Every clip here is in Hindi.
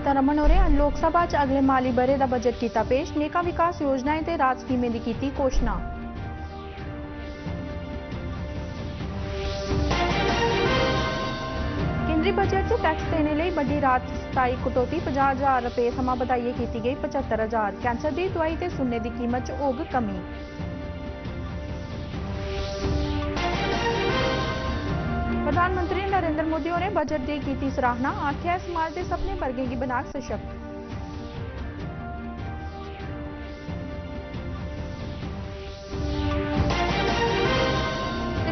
सीतारमण होरें अज लोक सभा च अगले माली बरे दा बजट कीता पेश। नेकां विकास योजनाएं ते राज स्कीमें दी कीती घोषणा। केंद्रीय बजट च टैक्स देने लई बड्डी राहत सताई कटौती 50,000 रुपए थमां बधाइयै कीती गई 75,000। कैंसर दी दवाई ते सुन्ने दी कीमत च होग कमी। प्रधानमंत्री नरेंद्र मोदी होरें बजट दी कीती सराहना। आखेआ समाज दे सभनें वर्गें गी बनाग सशक्त।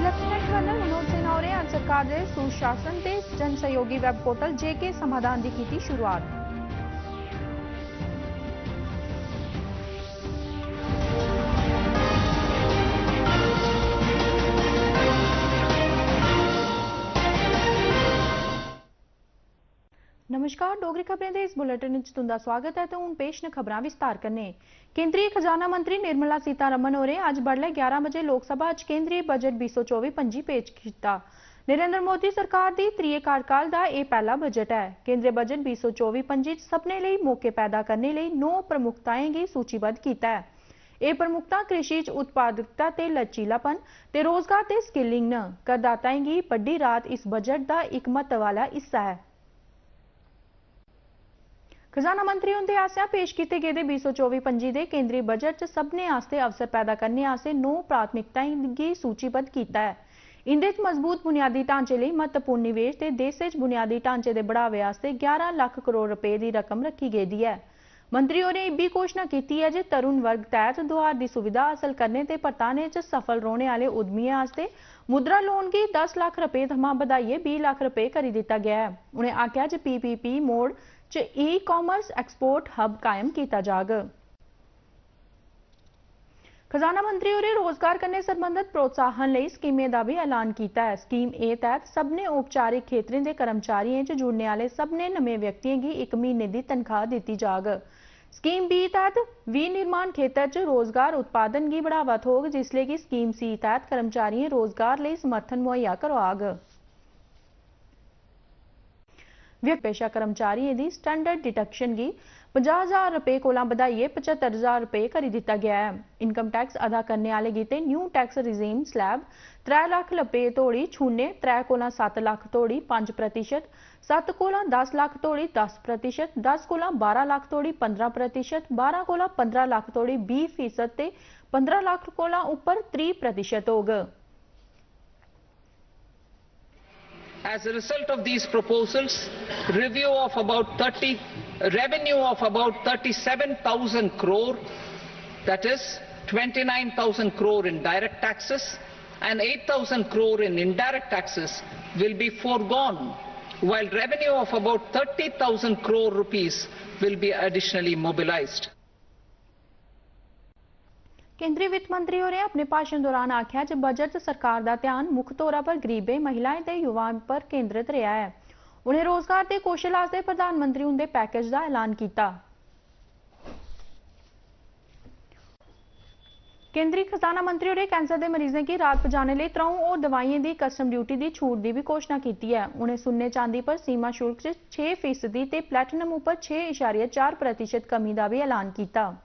लेफ्टिनेंट कर्नल मनोज सिन्हा होरें अज्ज सरकार दे सुशासन ते जन सहयोगी वैब पोर्टल जेके समाधान दी कीती शुरुआत। नमस्कार, डोगरी खबरें दे इस बुलेटिन च तुंदा स्वागत है। तो हुण पेश न खबरां विस्तार कन्नै। केंद्रीय खजाना मंत्री निर्मला सीतारमण होरें अज्ज बडलै 11 बजे लोक सभा च केंद्रीय बजट 2024-25 पेश कीता। नरेंद्र मोदी सरकार दी त्रीए कार्यकाल दा एह् पैह्ला बजट है। केंद्रीय बजट 2024-25 च सभनें लेई मौके पैदा करने लेई 9 प्रमुखताएं गी सूचीबद्ध कीता है। एह् प्रमुखतां कृषि च उत्पादकता ते लचीलापन ते रोजगार ते स्किलिंग न। करदाताएं गी बड्डी राहत इस बजट दा इक महत्व आह्ला हिस्सा है। खजाना मंत्री हुंदे आसेआ पेश कीते गेदे 2024-25 दे केंद्री बजट च सभनें आस्तै अवसर पैदा करने आस्तै 9 प्राथमिकताएं गी सूचीबद्ध कीता है। इंदे च मजबूत बुनियादी ढांचे लेई महत्वपूर्ण निवेश ते देसै च बुनियादी ढांचे दे बढ़ावे आस्तै 11 लक्ख करोड़ रपे दी रकम रखी गेदी है। मंत्री होरें इब्बी घोशणा कीती है जे तरुण वर्ग तैह्त दोआर दी सुविधा हासल करने ते परताने च सफल रौह्ने आह्ले उद्यमियें आस्तै मुद्रा लोन गी 10 लक्ख रपे थमां बधाइयै 20 लक्ख रपे करी दित्ता गया है। उ'नें आखेआ जे पीपीपी मोड च ई-कामर्स एक्सपोर्ट हब कायम किया जाग। खजाना मंत्री होरें रोजगार कन्नै सरबंधत प्रोत्साहन लेई स्कीमें दा भी ऐलान किया है। स्कीम ए तैह्त सभनें औपचारिक खेत्तरें दे कर्मचारियें च जुड़ने आह्ले सभनें नमें व्यक्तियें गी 1 म्हीने दी तनखाह दित्ती जाग। स्कीम बी तैह्त विनिर्माण खेत्तर च रोजगार उत्पादन गी बढ़ावा थ्होग, जिसलै कि स्कीम सी तैह्त कर्मचारियें रोजगार लेई समर्थन मुहैया करोआग। पेशा कर्मचारियें दी स्टैंडर्ड डिडक्शन गी 50,000 रुपए कोला बधाइयै 75,000 रुपए करी दित्ता गया है। इनकम टैक्स अदा करने आह्ले गितै न्यू टैक्स रिजीम स्लैब 3 लक्ख रुपए तोड़ी छूने 3 कोला 7 लक्ख तोड़ी 5%, 7 कोला 10 लक्ख तोड़ी 10%, 10 कोला 12 लक्ख तोड़ी 15%, 12 कोला 15 लक्ख तोड़ी 20% ते 15 लक्ख कोला उप्पर 30% होग। As a result of these proposals, revenue of about 37,000 crore, that is 29,000 crore in direct taxes and 8,000 crore in indirect taxes will be foregone, while revenue of about 30,000 crore rupees will be additionally mobilized. केंद्रीय वित्त मंत्री होरें अपने भाषण दौरान आख्या जे बजट सरकार का ध्यान मुख तौर पर गरीबें, महिलाएं ते युवाओं पर केंद्रित रहा है। उन्हें रोजगार ते कौशल आस्तै प्रधानमंत्री उनके पैकेज का ऐलान किया। केंद्रीय खजाना मंत्री होरें कैंसर के मरीजों की राहत पजाने लिए 3 और दवाइयों की कस्टम ड्यूटी की छूट की भी घोषणा की है। उन्हें सुन्ने चांदी पर सीमा शुल्क 6% ते प्लैटिनम उपर 6.4% कमी का भी ऐलान किया।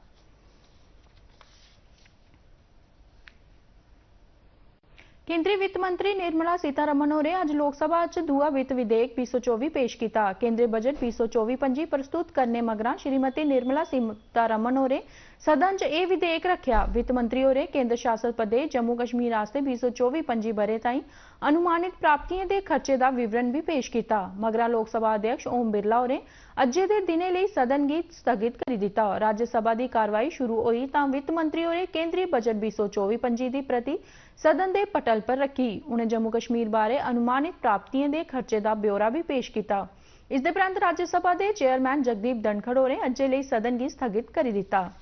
केंद्रीय वित्त मंत्री निर्मला सीतारमण होरें अज लोक सभा च दूआ वित्त विधेयक 2024 पेश किया। केंद्रीय बजट 2024-25 प्रस्तुत करने मगरा श्रीमती निर्मला सीतारमण होरें सदन च एह् विधेयक रखेआ। वित्त मंत्री होरें केंद्र शासित प्रदेश जम्मू कश्मीर आस्तै 2024-25 ब'रे ताईं अनुमानित प्राप्तियें दे खर्चे दा विवरण भी पेश किया। मगरा लोक सभा अध्यक्ष ओम बिरला होरें अज्जै दे दिनै लेई सदन गी स्थगित करी दित्ता। राज्यसभा दी कारवाई शुरू होई तां वित्त मंत्री होरें केंद्रीय बजट 2024-25 दी प्रति सदन दे पटल पर रखी। उन्हें जम्मू कश्मीर बारे अनुमानित प्राप्तियें दे खर्चे का ब्यौरा भी पेश किया। इस दे परैंत राज्यसभा के चेयरमैन जगदीप धनखड़ होरें अज्जै लेई सदन गी स्थगित करी दित्ता।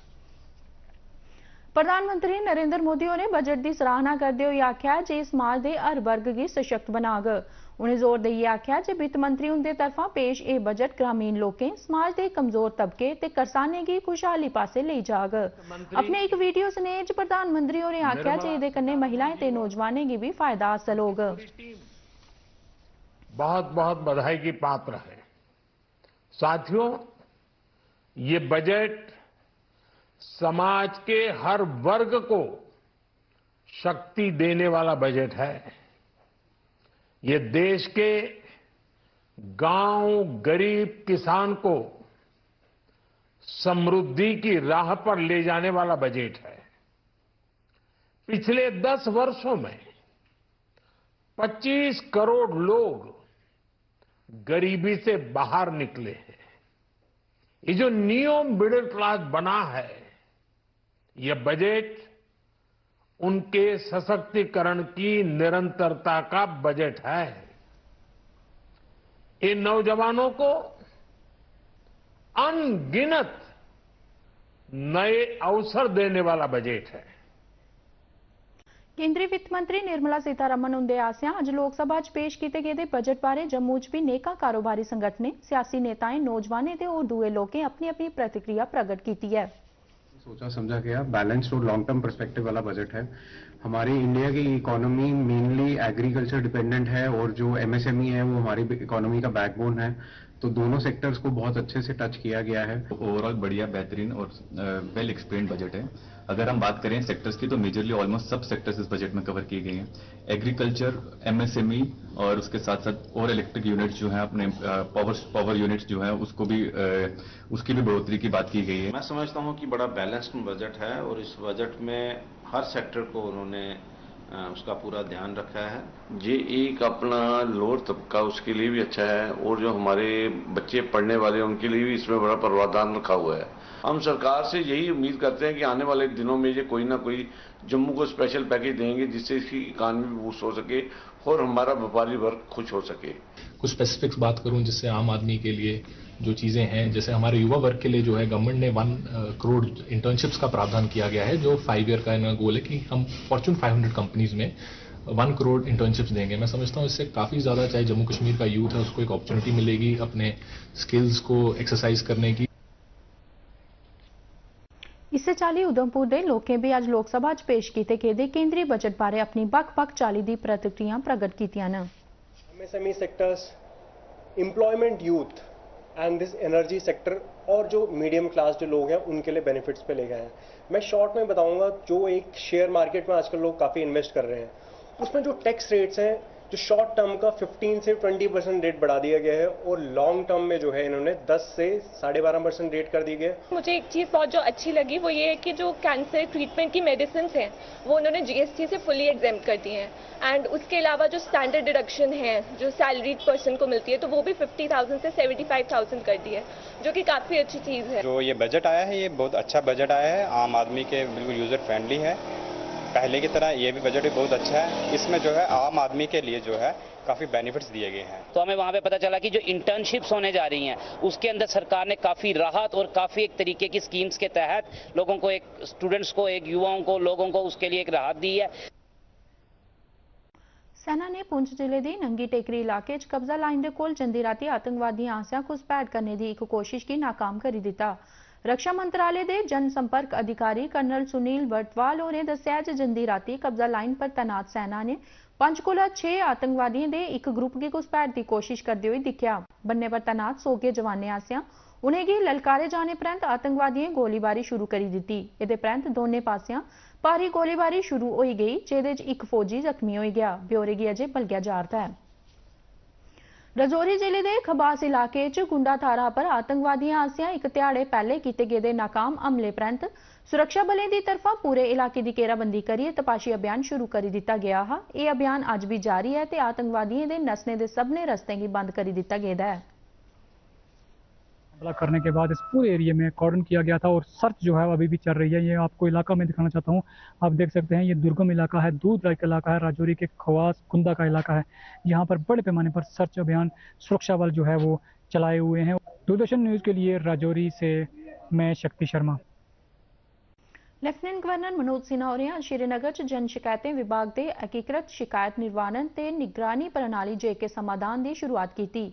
प्रधानमंत्री नरेंद्र मोदी होरें बजट की सराहना करते हुए आख्या जे समाज के हर वर्ग की सशक्त बनाग। उन्हें जोर देइयै आख्या जे वित्त मंत्री उनके तरफा पेश यह बजट ग्रामीण लोकें, समाज के कमजोर तबके ते करसानें की खुशहाली पासे लेई जाग। अपने एक वीडियो स्नेह च प्रधानमंत्री होरें आख्या जे इहदे कन्नै महिलाएं ते नौजवानें की भी फायदा हासिल होग। बहुत बहुत बधाई की पात्र है। साथियों, ये बजट समाज के हर वर्ग को शक्ति देने वाला बजट है। ये देश के गांव गरीब किसान को समृद्धि की राह पर ले जाने वाला बजट है। पिछले 10 वर्षों में 25 करोड़ लोग गरीबी से बाहर निकले हैं। ये जो न्यू मिडिल क्लास बना है, यह बजट उनके सशक्तिकरण की निरंतरता का बजट है। इन नौजवानों को अनगिनत नए अवसर देने वाला बजट है। केंद्रीय वित्त मंत्री निर्मला सीतारमण हुंदे आसेआ अज लोक सभा च पेश कीते गेदे बजट बारे जम्मू च भी नेकां कारोबारी संगठनें, सियासी नेताएं, नौजवानें ते होर दुए लोकें अपनी अपनी प्रतिक्रिया प्रगट की है। सोचा समझा गया बैलेंस्ड और लॉन्ग टर्म पर्सपेक्टिव वाला बजट है। हमारी इंडिया की इकोनॉमी मेनली एग्रीकल्चर डिपेंडेंट है और जो एमएसएमई है वो हमारी इकोनॉमी का बैकबोन है, तो दोनों सेक्टर्स को बहुत अच्छे से टच किया गया है। ओवरऑल बढ़िया, बेहतरीन और वेल एक्सप्लेन्ड बजट है। अगर हम बात करें सेक्टर्स की तो मेजरली ऑलमोस्ट सब सेक्टर्स इस बजट में कवर किए गए हैं। एग्रीकल्चर, एमएसएमई और उसके साथ साथ और इलेक्ट्रिक यूनिट्स जो हैं अपने पावर यूनिट्स जो हैं उसको भी उसकी भी बढ़ोतरी की बात की गई है। मैं समझता हूं कि बड़ा बैलेंस्ड बजट है और इस बजट में हर सेक्टर को उन्होंने उसका पूरा ध्यान रखा है। ये एक अपना लोअर तबका उसके लिए भी अच्छा है और जो हमारे बच्चे पढ़ने वाले उनके लिए भी इसमें बड़ा प्रावधान रखा हुआ है। हम सरकार से यही उम्मीद करते हैं कि आने वाले दिनों में ये कोई ना कोई जम्मू को स्पेशल पैकेज देंगे जिससे इसकी इकॉनमी बूस्ट हो सके और हमारा व्यापारी वर्ग खुश हो सके। कुछ स्पेसिफिक्स बात करूं जिससे आम आदमी के लिए जो चीजें हैं, जैसे हमारे युवा वर्ग के लिए जो है गवर्नमेंट ने 1 करोड़ इंटर्नशिप्स का प्रावधान किया गया है, जो 5 ईयर का इनका गोल है कि हम फॉर्च्यून 500 कंपनीज में 1 करोड़ इंटर्नशिप्स देंगे। मैं समझता हूं इससे काफी ज्यादा चाहे जम्मू कश्मीर का यूथ है उसको एक अपॉर्चुनिटी मिलेगी अपने स्किल्स को एक्सरसाइज करने की। इसे चाली उधमपुर के लोकें भी अज लोक सभा च पेश कीते गेदे केंद्रीय बजट बारे अपनी बक्ख-बक्ख चाली दी प्रतिक्रिया प्रगट कीतियां न। MSME sectors, employment youth and this energy sector और जो मीडियम क्लास जो लोग हैं उनके लिए बेनिफिट्स पे ले गए हैं। मैं शॉर्ट में बताऊंगा, जो एक शेयर मार्केट में आजकल लोग काफ़ी इन्वेस्ट कर रहे हैं उसमें जो टैक्स रेट्स हैं, जो शॉर्ट टर्म का 15 से 20% रेट बढ़ा दिया गया है और लॉन्ग टर्म में जो है इन्होंने 10 से 12.5% रेट कर दी गई है। मुझे एक चीज़ बहुत जो अच्छी लगी वो ये है कि जो कैंसर ट्रीटमेंट की मेडिसिन हैं वो उन्होंने जीएसटी से फुली एग्जेम्प्ट कर दी हैं एंड उसके अलावा जो स्टैंडर्ड डिडक्शन है जो सैलरीड पर्सन को मिलती है तो वो भी 50,000 से 75,000 कर दी है, जो कि काफ़ी अच्छी चीज़ है। जो ये बजट आया है ये बहुत अच्छा बजट आया है, आम आदमी के बिल्कुल यूज़र फ्रेंडली है। पहले की तरह ये भी बजट भी बहुत अच्छा है। इसमें जो है आम आदमी के लिए जो है काफ़ी बेनिफिट्स दिए गए हैं। तो हमें वहाँ पे पता चला कि जो इंटर्नशिप्स होने जा रही हैं उसके अंदर सरकार ने काफ़ी राहत और काफ़ी एक तरीके की स्कीम्स के तहत लोगों को, एक स्टूडेंट्स को, एक युवाओं को, लोगों को उसके लिए एक राहत दी है। सेना ने पुंछ जिले की नंगी टेकरी इलाके च कब्जा लाइन के कोल जंदी राती आतंकवादियों आसेआ घुसपैठ करने की एक कोशिश की नाकाम करी दिता। रक्षा मंत्रालय के जनसंपर्क अधिकारी कर्नल सुनील वर्तवाल होरें दस्सिया जे जंदी राती कब्जा लाइन पर तैनात सेना ने 5 कोला 6 आतंकवादियों के एक ग्रुप की घुसपैठ की कोशिश करते हुए दिखा। बन्ने पर तैनात सोगे जवानें आसेआ उन्हेंगी ललकारे जाने परैंत आतंकवादियों गोलीबारी शुरू करी दी। इहदे परैंत दोनों पासियां भारी गोलीबारी शुरू हो गई, जेदे च एक फौजी जख्मी हो गया। ब्यौरे गी अजे बलगया जा रहा है। रजौरी जिले के खबास इलाके च गुंडा थारा पर आतंकवादियों आसिया एक ध्याड़े पहले किए गेदे नाकाम हमले परैंत सुरक्षा बलें की तरफा पूरे इलाके की घेराबंदी करिए तपाशी अभियान शुरू कर दिता गया है। यह अभियान अज भी जारी है ते आतंकवादियों के नसने के सबने रस्ते की बंद कर दिता गया है। हमला करने के बाद इस पूरे एरिया में कॉर्डन किया गया था और सर्च जो है अभी भी चल रही है। ये आपको इलाका में दिखाना चाहता हूँ। आप देख सकते हैं ये दुर्गम इलाका है, दूध का इलाका है, राजौरी के खवास कुंदा का इलाका है। यहाँ पर बड़े पैमाने पर सर्च अभियान सुरक्षा बल जो है वो चलाए हुए हैं। दूरदर्शन न्यूज़ के लिए राजौरी से मैं शक्ति शर्मा। लेफ्टिनेंट गवर्नर मनोज सिन्हा होरें श्रीनगर च जन शिकायतें विभाग के एकीकृत शिकायत निवारण ते निगरानी प्रणाली जेके समाधान की शुरुआत की।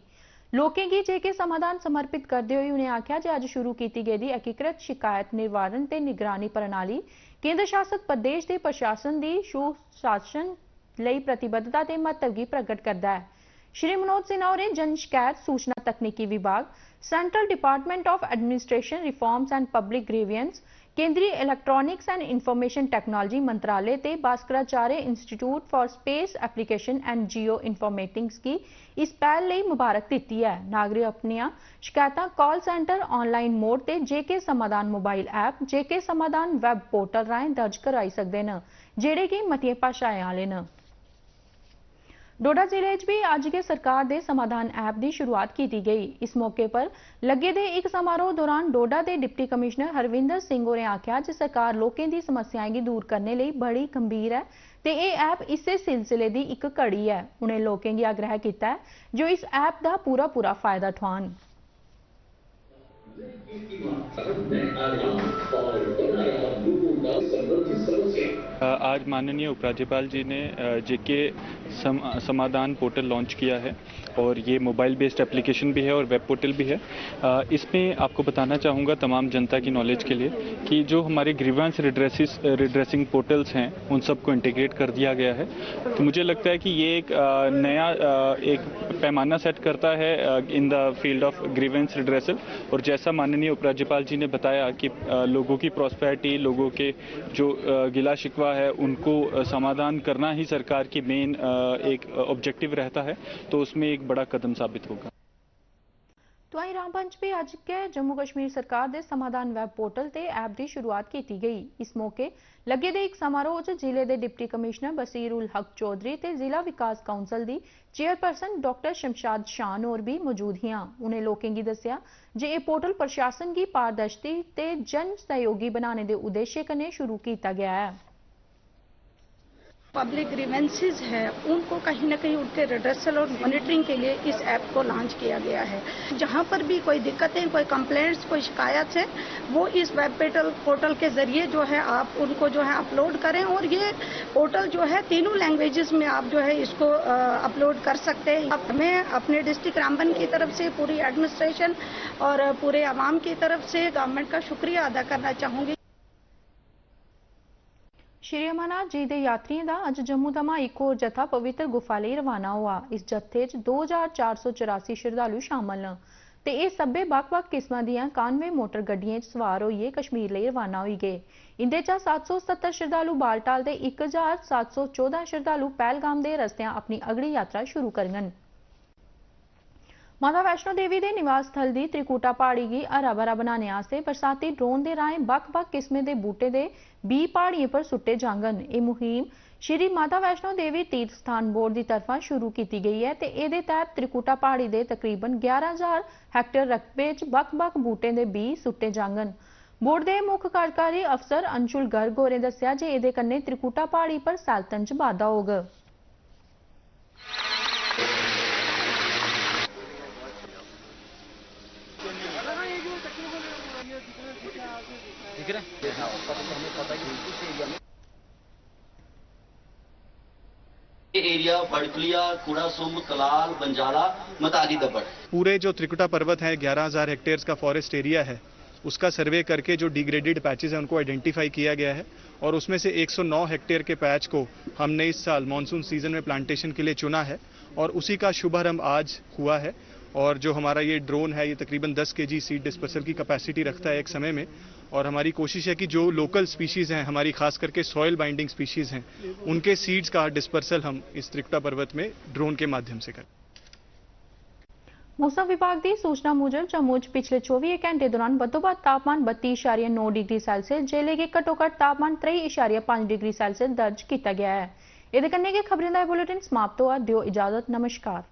लोकें गी जेके समाधान समर्पित करते हुए उन्हें आख्या जे अज शुरू की गई एकीकृत शिकायत निवारण ते निगरानी प्रणाली केंद्र शासित प्रदेश के प्रशासन की सुशासन लई प्रतिबद्धता ते महत्व की प्रगट करता है। श्री मनोज सिन्हा होरें जन शिकायत सूचना तकनीकी विभाग, central department of administration reforms and public grievance, केंद्रीय इलेक्ट्रॉनिक्स एंड इंफॉर्मेशन टेक्नोलॉजी मंत्रालय ते Bhaskaracharya institute for space application and Jio informatics की इस पहल लई मुबारक दी है। नागरिक अपनियां शिकायतां कॉल सेंटर ऑनलाइन मोड ते जेके समाधान मोबाइल ऐप, जेके समाधान वैब पोर्टल राहें दर्ज कराई सकदे न, जेहड़े कि मतियां भाषाएं आले न। डोडा जिले च भी अज के सरकार दे समाधान ऐप की शुरुआत की गई। इस मौके पर लगे दे एक समारोह दौरान डोडा के डिप्टी कमिश्नर हरविंदर सिंह होरें आख्या कि सरकार लोकें दी समस्याएं गी दूर करने लई बड़ी गंभीर है ते यह ऐप इस सिलसिले की एक कड़ी है। उन्हें लोकें गी आग्रह किया जो इस ऐप का पूरा फायदा उठान। आज माननीय उपराज्यपाल जी ने जेके समाधान पोर्टल लॉन्च किया है और ये मोबाइल बेस्ड एप्लीकेशन भी है और वेब पोर्टल भी है। इसमें आपको बताना चाहूँगा तमाम जनता की नॉलेज के लिए कि जो हमारे ग्रीवेंस रिड्रेसिंग पोर्टल्स हैं उन सबको इंटीग्रेट कर दिया गया है। तो मुझे लगता है कि ये एक नया एक पैमाना सेट करता है in the field of grievance redressal. और जैसा माननीय उपराज्यपाल जी ने बताया कि लोगों की प्रॉस्पेरिटी, लोगों के जो गिला शिकवा है उनको समाधान करना ही सरकार की मेन एक ऑब्जेक्टिव रहता है, तो उसमें एक बड़ा कदम साबित होगा। तो आई रामबंच भी अज के जम्मू कश्मीर सरकार दे समाधान वैब पोर्टल ते ऐप की शुरुआत की गई। इस मौके लगे दे एक समारोह च जिले के डिप्टी कमिश्नर बसीर उल हक चौधरी ते जिला विकास काउंसिल की चेयरपर्सन डॉक्टर शमशाद शान और भी मौजूद हियां। उन्हें लोकें गी दस्सिया जे यह पोर्टल प्रशासन की पारदर्शी ते जन सहयोगी बनाने के उद्देश्य कन्नै शुरू किया गया है। पब्लिक ग्रीवेंसेस है उनको कहीं ना कहीं उनके रिड्रेसल और मॉनिटरिंग के लिए इस ऐप को लॉन्च किया गया है। जहां पर भी कोई दिक्कतें, कोई कंप्लेंट्स, कोई शिकायत है वो इस वेब पोर्टल के जरिए जो है आप उनको जो है अपलोड करें और ये पोर्टल जो है तीनों लैंग्वेजेस में आप जो है इसको अपलोड कर सकते हैं। मैं अपने डिस्ट्रिक्ट रामबन की तरफ से पूरी एडमिनिस्ट्रेशन और पूरे आवाम की तरफ से गवर्नमेंट का शुक्रिया अदा करना चाहूँगी। श्री अमरनाथ जी के यात्रियों का अज जम्मू थमा एक होर जत्था पवित्र गुफा लई रवाना हुआ। इस जत्थे 2484 श्रद्धालु शामिल न ते ये सब्बे बक्ख-बक्ख किस्मां दियां 91 मोटर गड्डियां सवार होइए कश्मीर लई रवाना होई गए। इंदे चा 770 श्रद्धालु बालटाल ते 1714 श्रद्धालु पहलगाम दे रस्तियां अपनी अगली यात्रा शुरू करङन। माता वैष्णो देवी के निवास स्थल की त्रिकुटा पहाड़ी की हरा भरा बनाने वास्ते बरसाती ड्रोन के राहें बक्ख-बक्ख किस्में के बूटे के बी पहाड़ियों पर सुट्टे जांगन। ये मुहिम श्री माता वैष्णो देवी तीर्थ स्थान बोर्ड की तरफा शुरू की गई है ते इहदे तहत त्रिकुटा पहाड़ी के तकरीबन 11,000 हैक्टेयर रकबे च बक्ख-बक्ख बूटे के बी सुट्टे जांगन। बोर्ड के मुख कार्यकारी अफसर अंशुल गर्ग होरें दस्सिया जे इहदे कन्नै त्रिकुटा पहाड़ी पर सैलतन च बाधा होगा। एरिया बड़कुलिया, कुड़ासुम, कलाल, बंजाला, मतारी दब्बड़, पूरे जो त्रिकुटा पर्वत है 11,000 हेक्टेयर्स का फॉरेस्ट एरिया है उसका सर्वे करके जो डिग्रेडेड पैचेस हैं उनको आइडेंटिफाई किया गया है और उसमें से 109 हेक्टेयर के पैच को हमने इस साल मानसून सीजन में प्लांटेशन के लिए चुना है और उसी का शुभारंभ आज हुआ है। और जो हमारा ये ड्रोन है ये तकरीबन 10 kg सीड डिस्पर्सल की कैपेसिटी रखता है एक समय में और हमारी कोशिश है कि जो लोकल स्पीशीज़ हैं हमारी खास करके सॉइल बाइंडिंग स्पीशीज़ हैं उनके सीड्स का डिस्पर्सल हम इस त्रिकुटा पर्वत में ड्रोन के माध्यम से करें। मौसम विभाग की सूचना मुजब जम्मू पिछले 24 घंटे दौरान बदोबद तापमान 32.9 डिग्री सैल्सियस जिले के घट्टोघट्ट तापमान 23.5 डिग्री सैल्सियस दर्ज किया गया है। इहदे कन्नै गै खबरें दा बुलेटिन समाप्त होआ। दियो इजाजत, नमस्कार।